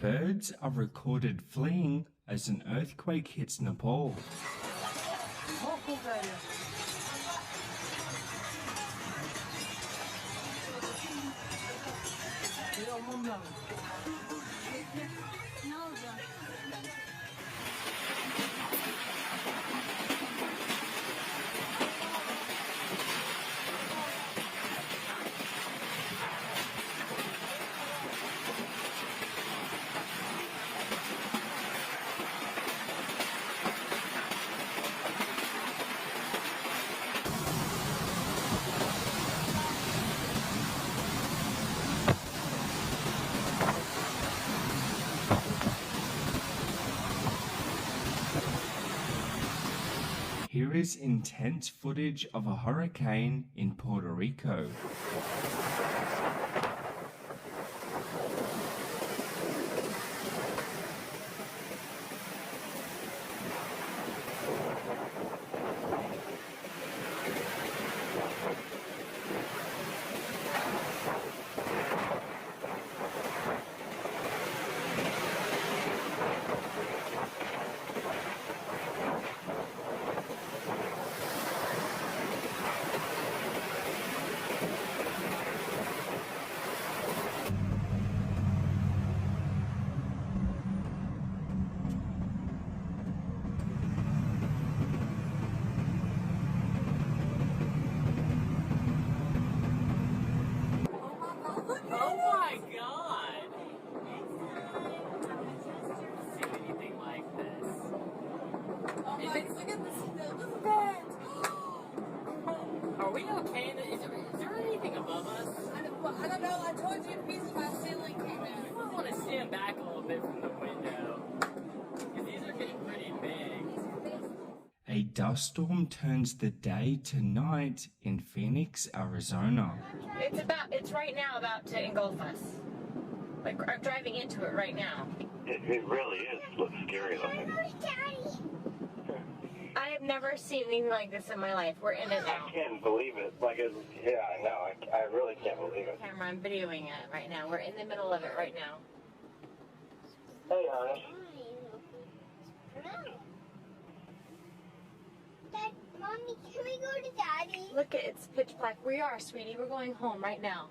Birds are recorded fleeing as an earthquake hits Nepal. Here is intense footage of a hurricane in Puerto Rico. Are we okay? Is there anything above us? I don't know. I told you a piece of my ceiling came out. We might want to stand back a little bit from the window. Because these are getting pretty big. A dust storm turns the day to night in Phoenix, Arizona. It's right now about to engulf us. Like, I'm driving into it right now. It really is. Looks scary looking. I have never seen anything like this in my life. We're in it now. I can't believe it. Yeah, I know. I really can't believe it. Camera, I'm videoing it right now. We're in the middle of it right now. Hey, Ernest. Dad, Mommy, can we go to Daddy? Look, it's pitch black. We are, sweetie. We're going home right now.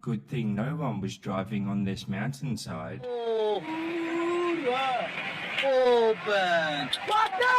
Good thing no one was driving on this mountainside. Open! What the?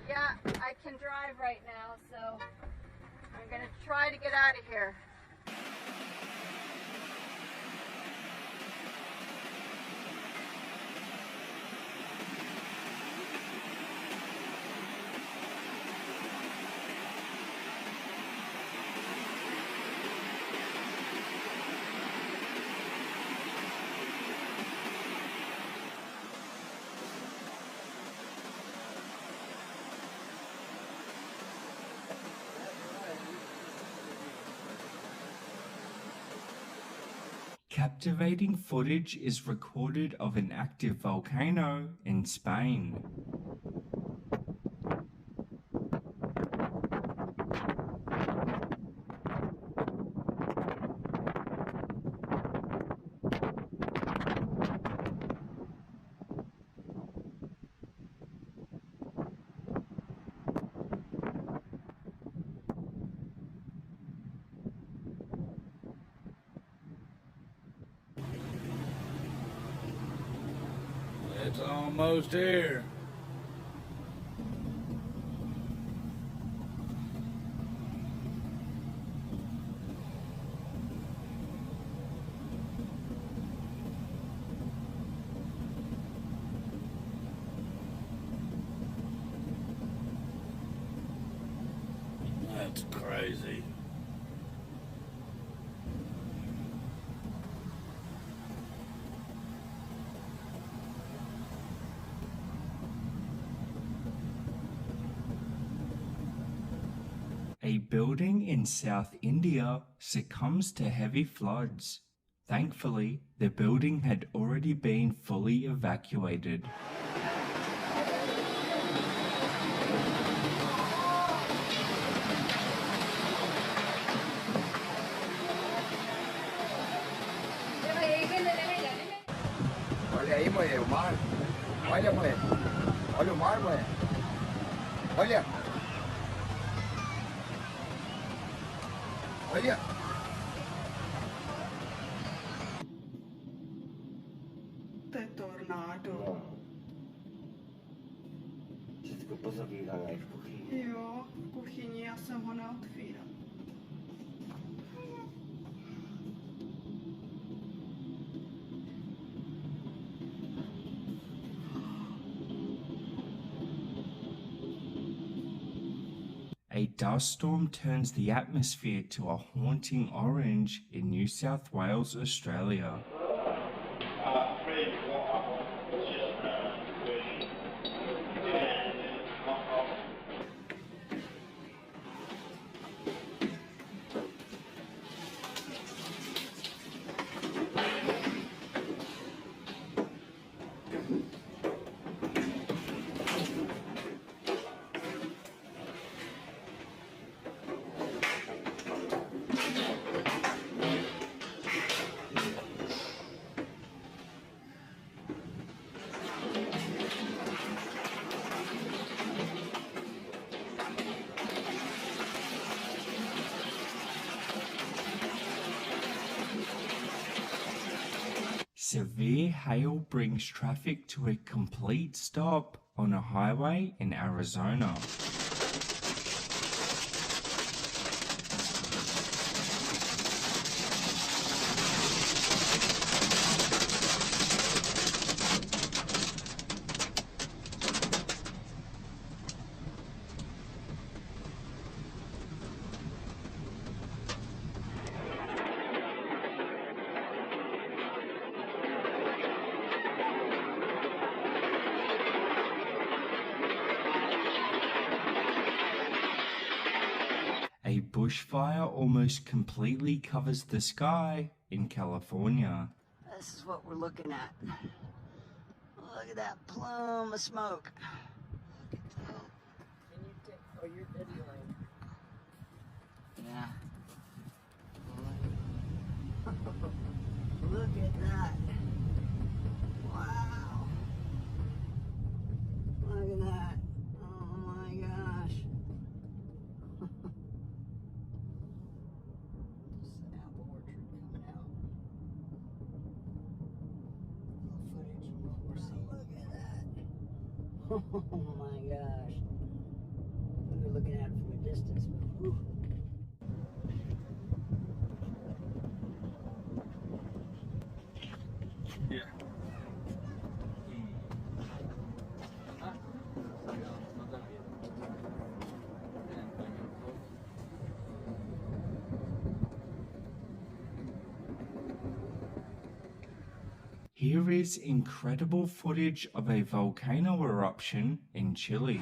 Yeah, I can drive right now, so I'm gonna try to get out of here. Captivating footage is recorded of an active volcano in Spain. It's almost here. That's crazy. A building in South India succumbs to heavy floods. Thankfully, the building had already been fully evacuated. Olha aí, mulher, o mar. Olha, mulher. Olha o mar, mulher. Olha. Olha. Te tornado. Wszystko pozabierane w kuchni. Jo, v kuchyni já jsem ho neotvíral. A dust storm turns the atmosphere to a haunting orange in New South Wales, Australia. Severe hail brings traffic to a complete stop on a highway in Arizona. A bushfire almost completely covers the sky in California. This is what we're looking at. Look at that plume of smoke. Can you take? Oh, you're videoing. Yeah. Look at that. Wow. Look at that. Oh my gosh. This is the apple orchard coming out. Little footage of what we're seeing. Look at that. Oh my gosh. We were looking at it from a distance, but whew. Yeah. Here is incredible footage of a volcano eruption in Chile.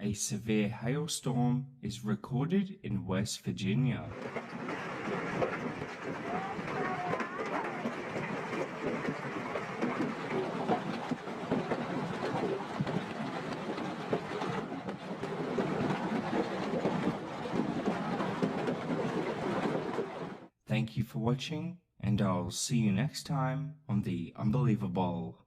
A severe hailstorm is recorded in West Virginia. Thank you for watching, and I'll see you next time on the Unbelievable.